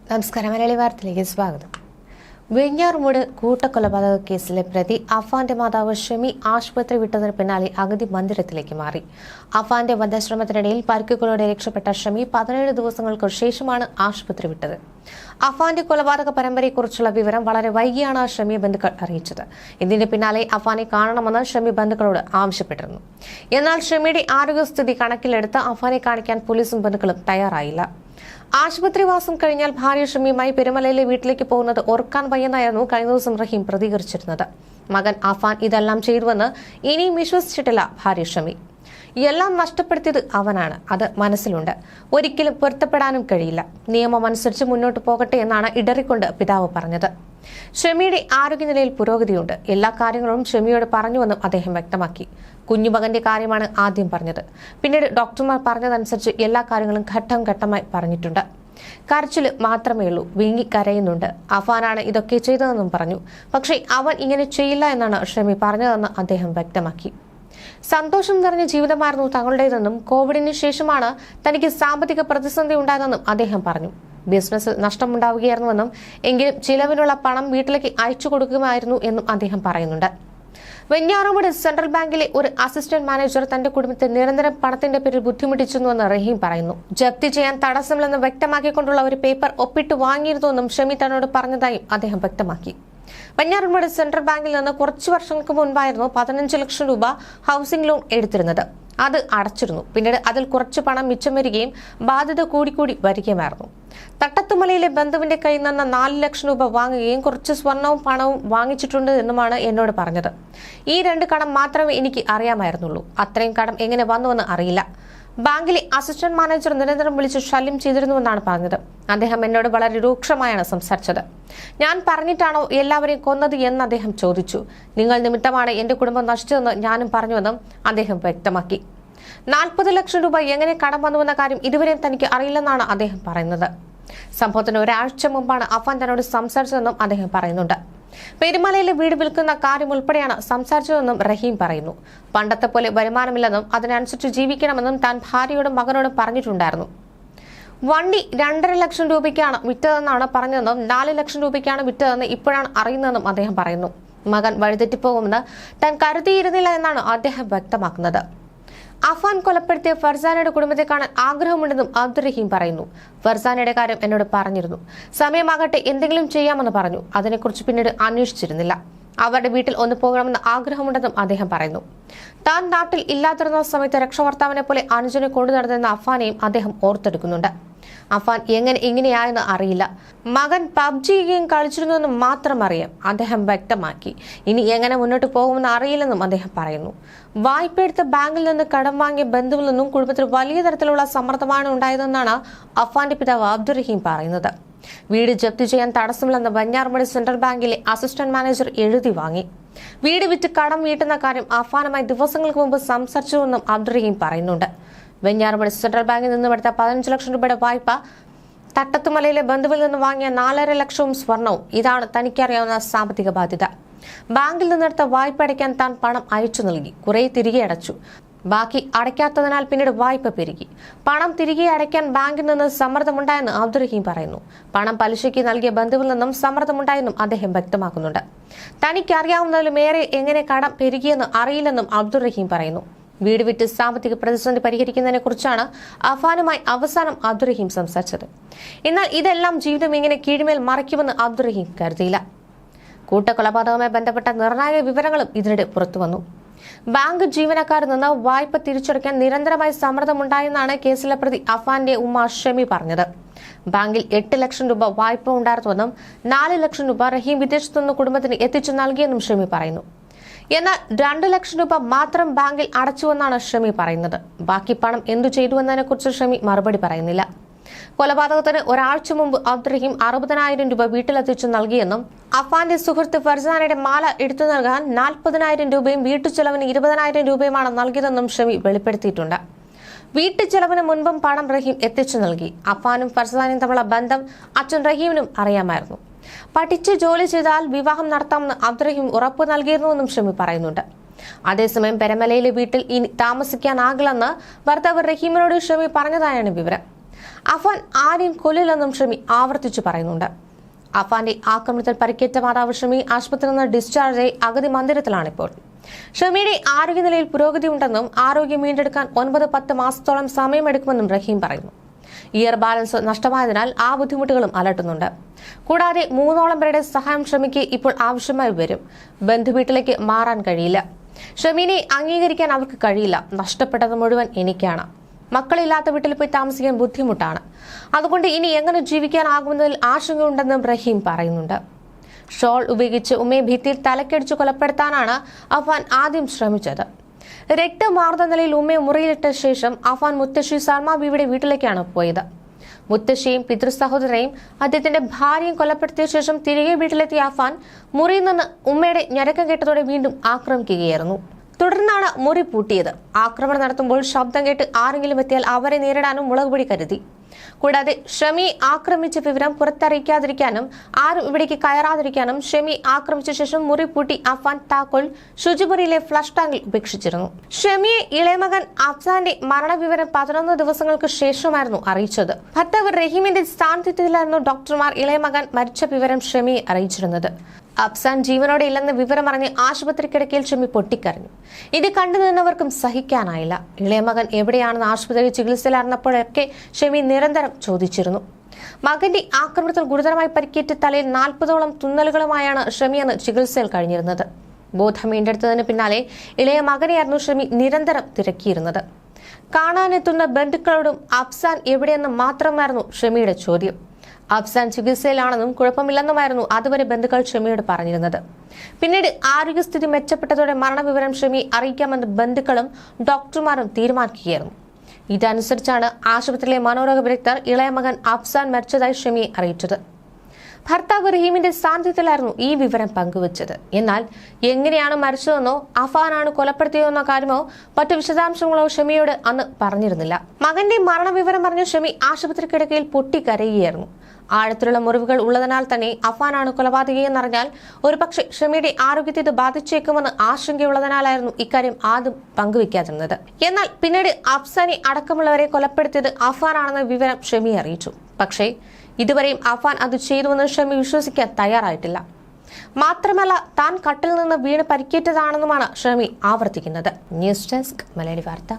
നമസ്കാരം. മലയാളി വാർത്തയിലേക്ക് സ്വാഗതം. വെഞ്ഞാറുമൂട് കൂട്ടക്കൊലപാതക കേസിലെ പ്രതി അഫാന്റെ മാതാവ് ഷമി ആശുപത്രി വിട്ടതിന് പിന്നാലെ അഗതി മന്ദിരത്തിലേക്ക് മാറി. അഫാന്റെ വധശ്രമത്തിനിടയിൽ പരിക്കുകളോടെ രക്ഷപ്പെട്ട ഷമി 17 ദിവസങ്ങൾക്ക് ശേഷമാണ് ആശുപത്രി വിട്ടത്. അഫാന്റെ കൊലപാതക പരമ്പരയെക്കുറിച്ചുള്ള വിവരം വളരെ വൈകിയാണ് ഷമി ബന്ധുക്കൾ അറിയിച്ചത്. ഇതിന്റെ പിന്നാലെ അഫാനെ കാണണമെന്ന് ഷമി ബന്ധുക്കളോട് ആവശ്യപ്പെട്ടിരുന്നു. എന്നാൽ ഷമിയുടെ ആരോഗ്യസ്ഥിതി കണക്കിലെടുത്ത് അഫാനെ കാണിക്കാൻ പോലീസും ബന്ധുക്കളും തയ്യാറായില്ല. ആശുപത്രിവാസം കഴിഞ്ഞാൽ ഭാര്യ ഷമിയുമായി പെരുമലയിലെ വീട്ടിലേക്ക് പോകുന്നത് ഓർക്കാൻ വയ്യെന്നായിരുന്നു കഴിഞ്ഞ ദിവസം റഹീം പ്രതികരിച്ചിരുന്നത്. മകൻ അഫാൻ ഇതെല്ലാം ചെയ്തുവെന്ന് ഇനിയും വിശ്വസിച്ചിട്ടില്ല ഭാര്യ ഷമി. എല്ലാം നഷ്ടപ്പെടുത്തിയത് അവനാണ്, അത് മനസ്സിലുണ്ട്, ഒരിക്കലും പൊരുത്തപ്പെടാനും കഴിയില്ല, നിയമം അനുസരിച്ച് മുന്നോട്ട് പോകട്ടെ എന്നാണ് ഇടറിക്കൊണ്ട് പിതാവ് പറഞ്ഞത്. ഷമിയുടെ ആരോഗ്യനിലയിൽ പുരോഗതിയുണ്ട്, എല്ലാ കാര്യങ്ങളും ഷമിയോട് പറഞ്ഞുവെന്നും അദ്ദേഹം വ്യക്തമാക്കി. കുഞ്ഞുമകന്റെ കാര്യമാണ് ആദ്യം പറഞ്ഞത്, പിന്നീട് ഡോക്ടർമാർ പറഞ്ഞതനുസരിച്ച് എല്ലാ കാര്യങ്ങളും ഘട്ടം ഘട്ടമായി പറഞ്ഞിട്ടുണ്ട്. കരച്ചില് മാത്രമേ ഉള്ളൂ, വീങ്ങി കരയുന്നുണ്ട്. അഫാനാണ് ഇതൊക്കെ ചെയ്തതെന്നും പറഞ്ഞു. പക്ഷേ അവൻ ഇങ്ങനെ ചെയ്യില്ല എന്നാണ് ഷമി പറഞ്ഞതെന്ന് അദ്ദേഹം വ്യക്തമാക്കി. സന്തോഷം നിറഞ്ഞ ജീവിതമായിരുന്നു തങ്ങളുടേതെന്നും കോവിഡിന് ശേഷമാണ് തനിക്ക് സാമ്പത്തിക പ്രതിസന്ധി ഉണ്ടായതെന്നും അദ്ദേഹം പറഞ്ഞു. ബിസിനസ്സിൽ നഷ്ടമുണ്ടാവുകയായിരുന്നുവെന്നും എങ്കിലും ചിലവിനുള്ള പണം വീട്ടിലേക്ക് അയച്ചു കൊടുക്കുമായിരുന്നു എന്നും അദ്ദേഹം പറയുന്നുണ്ട്. വെഞ്ഞാറുമൂട് സെൻട്രൽ ബാങ്കിലെ ഒരു അസിസ്റ്റന്റ് മാനേജർ തന്റെ കുടുംബത്തെ നിരന്തരം പണത്തിന്റെ പേരിൽ ബുദ്ധിമുട്ടിച്ചിരുന്നുവെന്ന് റഹീം പറയുന്നു. ജപ്തി ചെയ്യാൻ തടസ്സമില്ലെന്ന് വ്യക്തമാക്കിക്കൊണ്ടുള്ള ഒരു പേപ്പർ ഒപ്പിട്ട് വാങ്ങിയിരുന്നുവെന്നും ഷമി തന്നോട് പറഞ്ഞതായും അദ്ദേഹം വ്യക്തമാക്കി. വെഞ്ഞാറുമൂട് സെൻട്രൽ ബാങ്കിൽ നിന്ന് കുറച്ചു വർഷങ്ങൾക്ക് മുൻപായിരുന്നു 15 ലക്ഷം രൂപ ഹൗസിംഗ് ലോൺ എടുത്തിരുന്നത്. അത് അടച്ചിരുന്നു. പിന്നീട് അതിൽ കുറച്ച് പണം മിച്ചം വരികയും ബാധ്യത കൂടിക്കൂടി വരികയുമായിരുന്നു. തട്ടത്തുമലയിലെ ബന്ധുവിന്റെ കയ്യിൽ നിന്ന് 4 ലക്ഷം രൂപ വാങ്ങുകയും കുറച്ച് സ്വർണവും പണവും വാങ്ങിച്ചിട്ടുണ്ട് എന്നുമാണ് എന്നോട് പറഞ്ഞത്. ഈ 2 കടം മാത്രമേ എനിക്ക് അറിയാമായിരുന്നുള്ളൂ. അത്രയും കടം എങ്ങനെ വന്നുവെന്ന് അറിയില്ല. ബാങ്കിലെ അസിസ്റ്റന്റ് മാനേജർ നിരന്തരം വിളിച്ച് ശല്യം ചെയ്തിരുന്നുവെന്നാണ് പറഞ്ഞത്. അദ്ദേഹം എന്നോട് വളരെ രൂക്ഷമായാണ് സംസാരിച്ചത്. ഞാൻ പറഞ്ഞിട്ടാണോ എല്ലാവരെയും കൊന്നത് എന്ന് അദ്ദേഹം ചോദിച്ചു. നിങ്ങൾ നിമിത്തമാണ് എന്റെ കുടുംബം നശിച്ചതെന്ന് ഞാനും പറഞ്ഞുവെന്നും അദ്ദേഹം വ്യക്തമാക്കി. 40 ലക്ഷം രൂപ എങ്ങനെ കടം വന്നുവെന്ന കാര്യം ഇതുവരെയും തനിക്ക് അറിയില്ലെന്നാണ് അദ്ദേഹം പറയുന്നത്. സംഭവത്തിന് ഒരാഴ്ച മുമ്പാണ് അഫാൻ തന്നോട് സംസാരിച്ചതെന്നും അദ്ദേഹം പറയുന്നുണ്ട്. പെരുമലയിലെ വീട് വിൽക്കുന്ന കാര്യം ഉൾപ്പെടെയാണ് സംസാരിച്ചതെന്നും റഹീം പറയുന്നു. പണ്ടത്തെ പോലെ വരുമാനമില്ലെന്നും അതിനനുസരിച്ച് ജീവിക്കണമെന്നും താൻ ഭാര്യയോടും മകനോടും പറഞ്ഞിട്ടുണ്ടായിരുന്നു. വണ്ടി 2.5 ലക്ഷം രൂപയ്ക്കാണ് വിറ്റതെന്നാണ് പറഞ്ഞതെന്നും 4 ലക്ഷം രൂപയ്ക്കാണ് വിറ്റതെന്ന് ഇപ്പോഴാണ് അറിയുന്നതെന്നും അദ്ദേഹം പറയുന്നു. മകൻ വഴിതെറ്റിപ്പോകുമെന്ന് താൻ കരുതിയിരുന്നില്ല എന്നാണ് അദ്ദേഹം വ്യക്തമാക്കുന്നത്. അഫാൻ കൊലപ്പെടുത്തിയ ഫർസാനയുടെ കുടുംബത്തെ കാണാൻ ആഗ്രഹമുണ്ടെന്നും അബ്ദുറഹീം പറയുന്നു. ഫർസാനയുടെ കാര്യം എന്നോട് പറഞ്ഞിരുന്നു. സമയമാകട്ടെ എന്തെങ്കിലും ചെയ്യാമെന്ന് പറഞ്ഞു. അതിനെക്കുറിച്ച് പിന്നീട് അന്വേഷിച്ചിരുന്നില്ല. അവരുടെ വീട്ടിൽ ഒന്ന് പോകണമെന്ന് ആഗ്രഹമുണ്ടെന്നും അദ്ദേഹം പറയുന്നു. താൻ നാട്ടിൽ ഇല്ലാതിരുന്ന സമയത്ത് രക്ഷകർത്താവിനെ പോലെ അനുജനെ കൊണ്ടു നടന്നിരുന്ന അഫാനെയും അദ്ദേഹം ഓർത്തെടുക്കുന്നുണ്ട്. അഫാൻ എങ്ങനെ ഇങ്ങനെയായെന്ന് അറിയില്ല. മകൻ PUBG ഗെയിം കളിച്ചിരുന്നുവെന്ന് മാത്രം അറിയാം, അദ്ദേഹം വ്യക്തമാക്കി. ഇനി എങ്ങനെ മുന്നോട്ട് പോകുമെന്ന് അറിയില്ലെന്നും അദ്ദേഹം പറയുന്നു. വായ്പയെടുത്ത ബാങ്കിൽ നിന്ന് കടം വാങ്ങിയ ബന്ധുവിൽ നിന്നും കുടുംബത്തിൽ വലിയ തരത്തിലുള്ള സമ്മർദ്ദമാണ് ഉണ്ടായതെന്നാണ് അഫാന്റെ പിതാവ് അബ്ദുറഹീം പറയുന്നത്. വീട് ജപ്തി ചെയ്യാൻ തടസ്സമില്ലെന്ന് വെഞ്ഞാറുമൂട് സെൻട്രൽ ബാങ്കിലെ അസിസ്റ്റന്റ് മാനേജർ എഴുതി വാങ്ങി. വീട് വിറ്റ് കടം വീട്ടുന്ന കാര്യം അഫാനുമായി ദിവസങ്ങൾക്ക് മുമ്പ് സംസാരിച്ചുവെന്നും അബ്ദുറഹീം പറയുന്നുണ്ട്. വെഞ്ഞാറുമൂട് സെൻട്രൽ ബാങ്കിൽ നിന്നും എടുത്ത 15 ലക്ഷം രൂപയുടെ വായ്പ, തട്ടത്തുമലയിലെ ബന്ധുവിൽ നിന്ന് വാങ്ങിയ 4.5 ലക്ഷവും സ്വർണവും, ഇതാണ് തനിക്കറിയാവുന്ന സാമ്പത്തിക ബാധ്യത. ബാങ്കിൽ നിന്നെടുത്ത വായ്പ അടയ്ക്കാൻ താൻ പണം അയച്ചു നൽകി, കുറെ തിരികെ അടച്ചു. ബാക്കി അടയ്ക്കാത്തതിനാൽ പിന്നീട് വായ്പ പെരുകി. പണം തിരികെ അടയ്ക്കാൻ ബാങ്കിൽ നിന്ന് സമ്മർദ്ദമുണ്ടായെന്ന് അബ്ദുറഹീം പറയുന്നു. പണം പലിശയ്ക്ക് നൽകിയ ബന്ധുവിൽ നിന്നും സമ്മർദ്ദമുണ്ടായെന്നും അദ്ദേഹം വ്യക്തമാക്കുന്നുണ്ട്. തനിക്കറിയാവുന്നതിലും ഏറെ എങ്ങനെ കടം പെരുകിയെന്ന് അറിയില്ലെന്നും അബ്ദുറഹീം പറയുന്നു. വീട് വിറ്റ് സാമ്പത്തിക പ്രതിസന്ധി പരിഹരിക്കുന്നതിനെ കുറിച്ചാണ് അഫാനുമായി അവസാനം അബ്ദുറഹീം സംസാരിച്ചത്. എന്നാൽ ഇതെല്ലാം ജീവിതം ഇങ്ങനെ കീഴ്മേൽ മറയ്ക്കുമെന്ന് അബ്ദുറഹീം കരുതിയില്ല. കൂട്ടക്കൊലപാതകവുമായി ബന്ധപ്പെട്ട നിർണായക വിവരങ്ങളും ഇതിനിടെ പുറത്തുവന്നു. ബാങ്ക് ജീവനക്കാരിൽ നിന്ന് വായ്പ തിരിച്ചടയ്ക്കാൻ നിരന്തരമായി സമ്മർദ്ദമുണ്ടായെന്നാണ് കേസിലെ പ്രതി അഫാന്റെ ഉമ്മ ഷമി പറഞ്ഞത്. ബാങ്കിൽ 8 ലക്ഷം രൂപ വായ്പ ഉണ്ടായിരുന്നുവെന്നും 4 ലക്ഷം രൂപ റഹീം വിദേശത്തുനിന്ന് കുടുംബത്തിന് എത്തിച്ചു നൽകിയെന്നും ഷമി പറയുന്നു. എന്നാൽ 2 ലക്ഷം രൂപ മാത്രം ബാങ്കിൽ അടച്ചുവെന്നാണ് ഷമി പറയുന്നത്. ബാക്കി പണം എന്തു ചെയ്തുവെന്നതിനെ കുറിച്ച് ഷമി മറുപടി പറയുന്നില്ല. കൊലപാതകത്തിന് ഒരാഴ്ച മുമ്പ് അബ്ദുറഹീം 60,000 രൂപ വീട്ടിലെത്തിച്ചു നൽകിയെന്നും അഫാന്റെ സുഹൃത്ത് ഫർസാനയുടെ മാല എടുത്തു നൽകാൻ 40,000 രൂപയും വീട്ടുചെലവിന് 20,000 രൂപയുമാണ് നൽകിയതെന്നും ഷമി വെളിപ്പെടുത്തിയിട്ടുണ്ട്. വീട്ടുചെലവിന് മുൻപും പണം റഹീം എത്തിച്ചു നൽകി. അഫാനും ഫർസാനയും തമ്മിലുള്ള ബന്ധം അച്ഛൻ റഹീമിനും അറിയാമായിരുന്നു. പഠിച്ച് ജോലി ചെയ്താൽ വിവാഹം നടത്താമെന്ന് അബ്ദുറഹീം ഉറപ്പ് നൽകിയിരുന്നുവെന്നും ഷമി പറയുന്നുണ്ട്. അതേസമയം പെരമലയിലെ വീട്ടിൽ ഇനി താമസിക്കാനാകില്ലെന്ന് ഭർത്താവ് റഹീമിനോട് ഷമി പറഞ്ഞതായാണ് വിവരം. അഫാൻ ആരെയും കൊല്ലില്ലെന്നും ഷമി ആവർത്തിച്ചു പറയുന്നുണ്ട്. അഫാന്റെ ആക്രമണത്തിൽ പരിക്കേറ്റ മാതാവ് ഷമി ആശുപത്രിയിൽ നിന്ന് ഡിസ്ചാർജായി അഗതി മന്ദിരത്തിലാണിപ്പോൾ. ഷമിയുടെ ആരോഗ്യനിലയിൽ പുരോഗതി ഉണ്ടെന്നും ആരോഗ്യം വീണ്ടെടുക്കാൻ 9-10 മാസത്തോളം സമയമെടുക്കുമെന്നും റഹീം പറയുന്നു. ഇയർ ബാലൻസ് നഷ്ടമായതിനാൽ ആ ബുദ്ധിമുട്ടുകളും അലട്ടുന്നുണ്ട്. കൂടാതെ 3ഓളം പേരുടെ സഹായം ഷമിക്ക് ഇപ്പോൾ ആവശ്യമായി വരും. ബന്ധുവീട്ടിലേക്ക് മാറാൻ കഴിയില്ല. ഷമീനെ അംഗീകരിക്കാൻ അവർക്ക് കഴിയില്ല. നഷ്ടപ്പെട്ടത് മുഴുവൻ എനിക്കാണ്. മക്കളില്ലാത്ത വീട്ടിൽ പോയി താമസിക്കാൻ ബുദ്ധിമുട്ടാണ്. അതുകൊണ്ട് ഇനി എങ്ങനെ ജീവിക്കാനാകുമെന്നതിൽ ആശങ്കയുണ്ടെന്നും റഹീം പറയുന്നുണ്ട്. ഷോൾ ഉപയോഗിച്ച് ഉമ്മയെ ഭിത്തിയിൽ തലക്കടിച്ച് കൊലപ്പെടുത്താനാണ് അഫാൻ ആദ്യം ശ്രമിച്ചത്. രക്തമാർന്ന നിലയിൽ ഉമ്മയെ മുറിയിലിട്ട ശേഷം അഫാൻ മുത്തശ്ശി സൽമ ബീവിയുടെ വീട്ടിലേക്കാണ് പോയത്. മുത്തശ്ശിയും പിതൃസഹോദരയും അദ്ദേഹത്തിന്റെ ഭാര്യയും കൊലപ്പെടുത്തിയ ശേഷം തിരികെ വീട്ടിലെത്തിയ അഫാൻ മുറിയിൽ നിന്ന് ഉമ്മയുടെ ഞരക്കം കേട്ടതോടെ വീണ്ടും ആക്രമിക്കുകയായിരുന്നു. തുടർന്നാണ് മുറി പൂട്ടിയത്. ആക്രമണം നടത്തുമ്പോൾ ശബ്ദം കേട്ട് ആരെങ്കിലും എത്തിയാൽ അവരെ നേരിടാനും മുളകുപൊടി കരുതി. കൂടാതെ ഷമിയെ ആക്രമിച്ച വിവരം പുറത്തറിയിക്കാതിരിക്കാനും ആരും ഇവിടേക്ക് കയറാതിരിക്കാനും ഷമി ആക്രമിച്ച ശേഷം മുറി പൂട്ടി അഫാൻ താക്കോൽ ശുചിമുറിയിലെ ഫ്ലഷ് ടാങ്കിൽ ഉപേക്ഷിച്ചിരുന്നു. ഷമിയെ ഇളയമകൻ അഫ്സാന്റെ മരണവിവരം 11 ദിവസങ്ങൾക്ക് ശേഷമായിരുന്നു അറിയിച്ചത്. ഭർത്താവ് റഹീമിന്റെ സാന്നിധ്യത്തിലായിരുന്നു ഡോക്ടർമാർ ഇളയമകൻ മരിച്ച വിവരം ഷമിയെ അറിയിച്ചിരുന്നത്. അഫ്സാൻ ജീവനോടെ ഇല്ലെന്ന വിവരമറിഞ്ഞ് ആശുപത്രി കിടക്കയിൽ ഷമി പൊട്ടിക്കരഞ്ഞു. ഇത് കണ്ടു നിന്നവർക്കും സഹിക്കാനായില്ല. ഇളയമകൻ എവിടെയാണെന്ന് ആശുപത്രിയിൽ ചികിത്സയിലായിരുന്നപ്പോഴൊക്കെ ഷമി നിരന്തരം ചോദിച്ചിരുന്നു. മകന്റെ ആക്രമണത്തിൽ ഗുരുതരമായി പരിക്കേറ്റ തലയിൽ 40ഓളം തുന്നലുകളുമായാണ് ഷമി അന്ന് ചികിത്സയിൽ കഴിഞ്ഞിരുന്നത്. ബോധം വീണ്ടെടുത്തതിന് പിന്നാലെ ഇളയ മകനെയായിരുന്നു ഷമി നിരന്തരം തിരക്കിയിരുന്നത്. കാണാനെത്തുന്ന ബന്ധുക്കളോടും അഫ്സാൻ എവിടെയെന്ന് മാത്രമായിരുന്നു ഷമിയുടെ ചോദ്യം. അഫ്സാൻ ചികിത്സയിലാണെന്നും കുഴപ്പമില്ലെന്നുമായിരുന്നു അതുവരെ ബന്ധുക്കൾ ഷമിയോട് പറഞ്ഞിരുന്നത്. പിന്നീട് ആരോഗ്യസ്ഥിതി മെച്ചപ്പെട്ടതോടെ മരണവിവരം ഷമി അറിയിക്കാമെന്ന് ബന്ധുക്കളും ഡോക്ടർമാരും തീരുമാനിക്കുകയായിരുന്നു. ഇതനുസരിച്ചാണ് ആശുപത്രിയിലെ മനോരോഗ വിദഗ്ധർ ഇളയ മകൻ അഫ്സാൻ മരിച്ചതായി ഷമിയെ അറിയിച്ചത്. ഭർത്താവ് റഹീമിന്റെ സാന്നിധ്യത്തിലായിരുന്നു ഈ വിവരം പങ്കുവച്ചത്. എന്നാൽ എങ്ങനെയാണ് മരിച്ചതെന്നോ അഫാനാണ് കൊലപ്പെടുത്തിയതെന്നോ കാര്യമോ മറ്റു വിശദാംശങ്ങളോ ഷമിയോട് അന്ന് പറഞ്ഞിരുന്നില്ല. മകന്റെ മരണവിവരം പറഞ്ഞ ഷമി ആശുപത്രി കിടക്കയിൽ പൊട്ടിക്കരയുകയായിരുന്നു. ആഴത്തിലുള്ള മുറിവുകൾ ഉള്ളതിനാൽ തന്നെ അഫാനാണ് കൊലപാതകിയെന്നറിഞ്ഞാൽ ഒരുപക്ഷെ ഷമിയുടെ ആരോഗ്യത്തെ ഇത് ബാധിച്ചേക്കുമെന്ന് ആശങ്കയുള്ളതിനാലായിരുന്നു ഇക്കാര്യം ആദ്യം പങ്കുവയ്ക്കാതിരുന്നത്. എന്നാൽ പിന്നീട് അഫ്സാനെ അടക്കമുള്ളവരെ കൊലപ്പെടുത്തിയത് അഫാനാണെന്ന വിവരം ഷമി അറിയിച്ചു. പക്ഷേ ഇതുവരെയും അഫാൻ അത് ചെയ്തുവെന്ന് ഷമി വിശ്വസിക്കാൻ തയ്യാറായിട്ടില്ല. മാത്രമല്ല താൻ കട്ടിൽ നിന്ന് വീണ് പരിക്കേറ്റതാണെന്നുമാണ് ഷമി ആവർത്തിക്കുന്നത്. ന്യൂസ് ഡെസ്ക് മലയാളി വാർത്ത.